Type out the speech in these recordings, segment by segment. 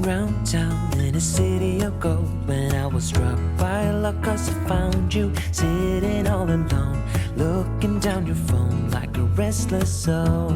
around town in a city of gold when I was struck by luck 'cause I found you sitting all alone, looking down your phone like a restless soul.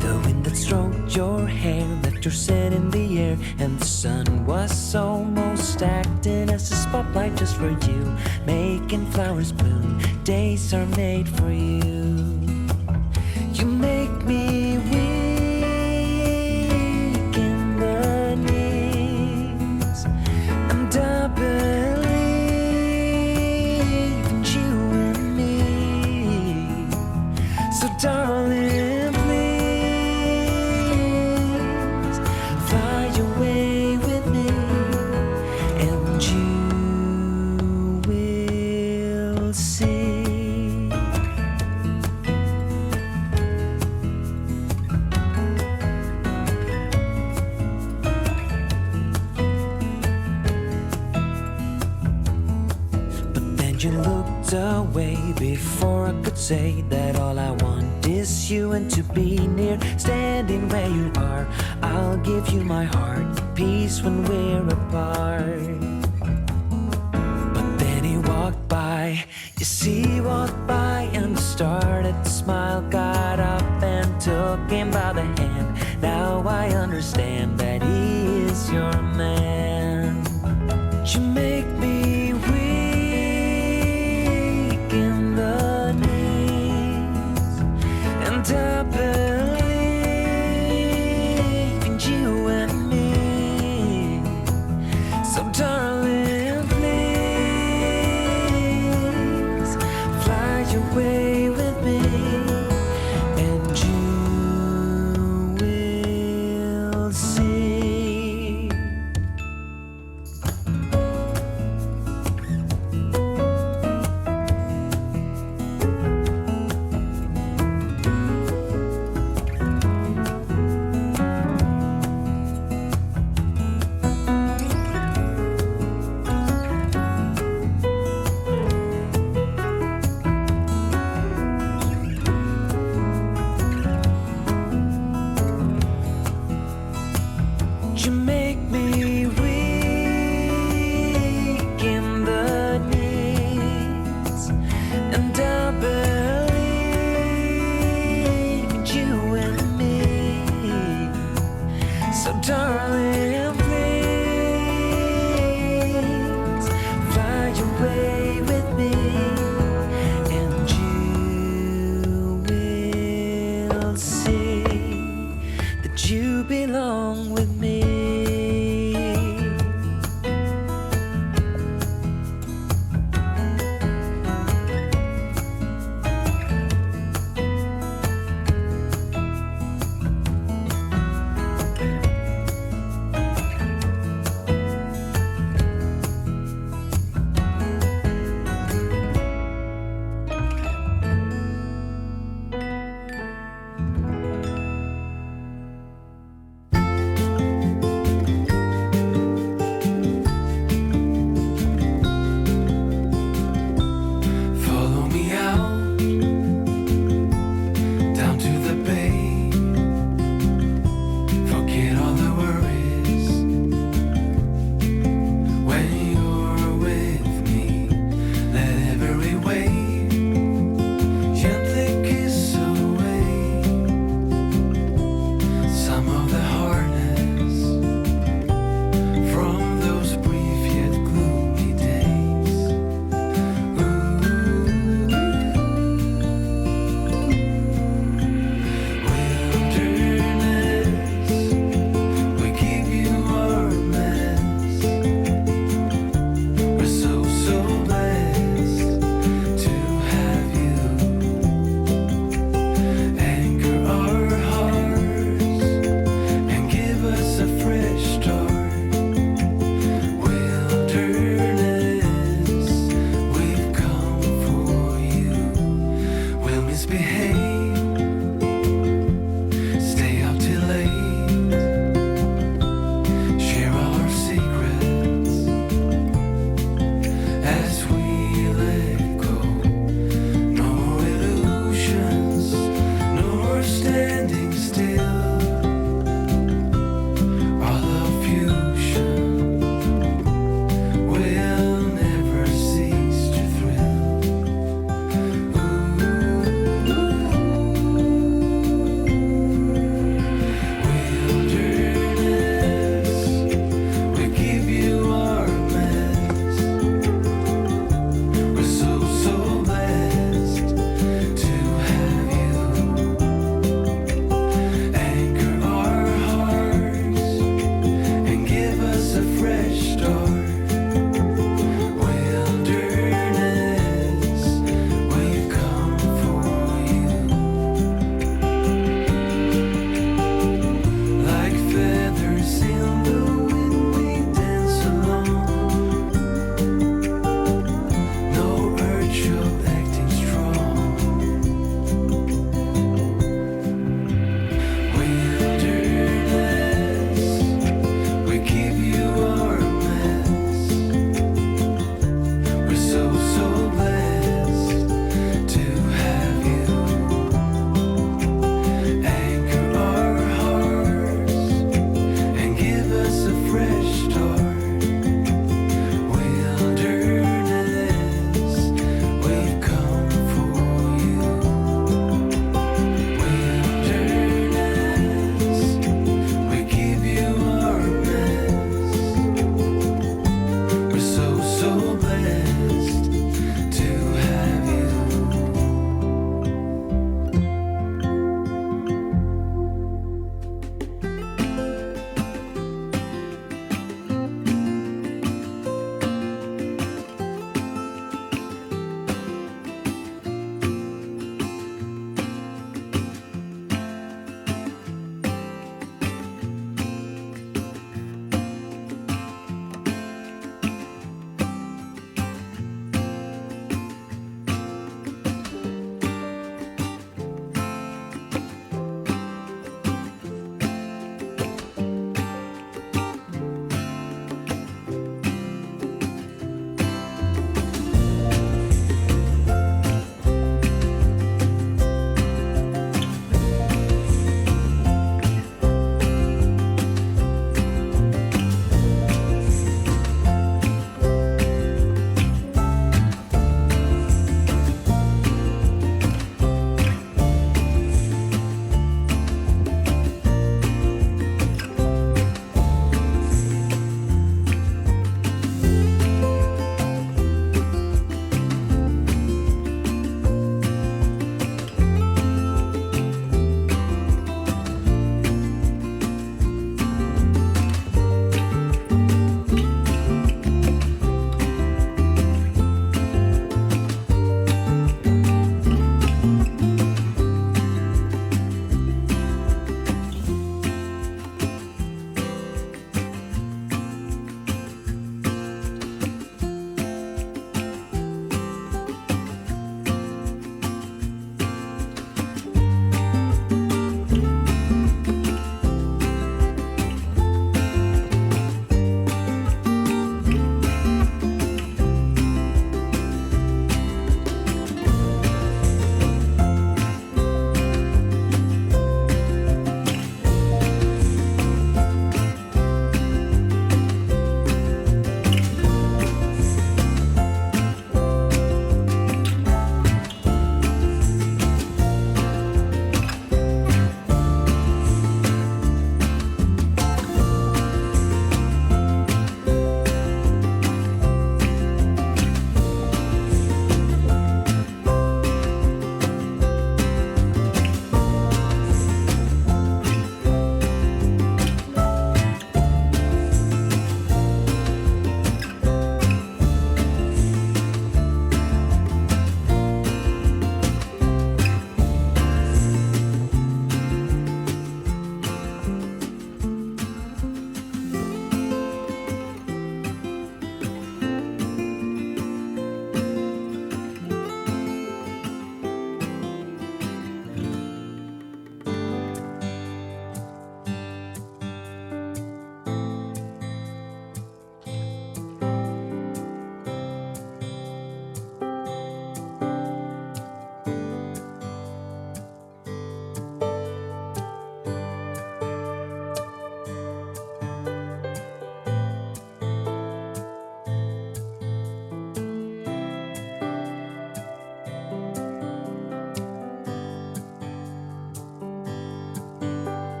The wind that stroked your hair left your scent in the air, and the sun was almost acting as a spotlight just for you, making flowers bloom. Days are made for you. You make me weak in the knees, and I believe in you and me. So darling, please fly away with me, and you will see. You looked away before I could say that all I want is you and to be near. Standing where you are, I'll give you my heart, peace when we're apart. But then he walked by, you see, he walked by and started to smile, got up and took him by the hand. Now I understand that he is your man. You make me I believe in you and me. So darling, please fly away with me, and you will see. You make me weak in the knees, and I believe in you and me. So darling, please fly away with me, and you will see that you belong with me.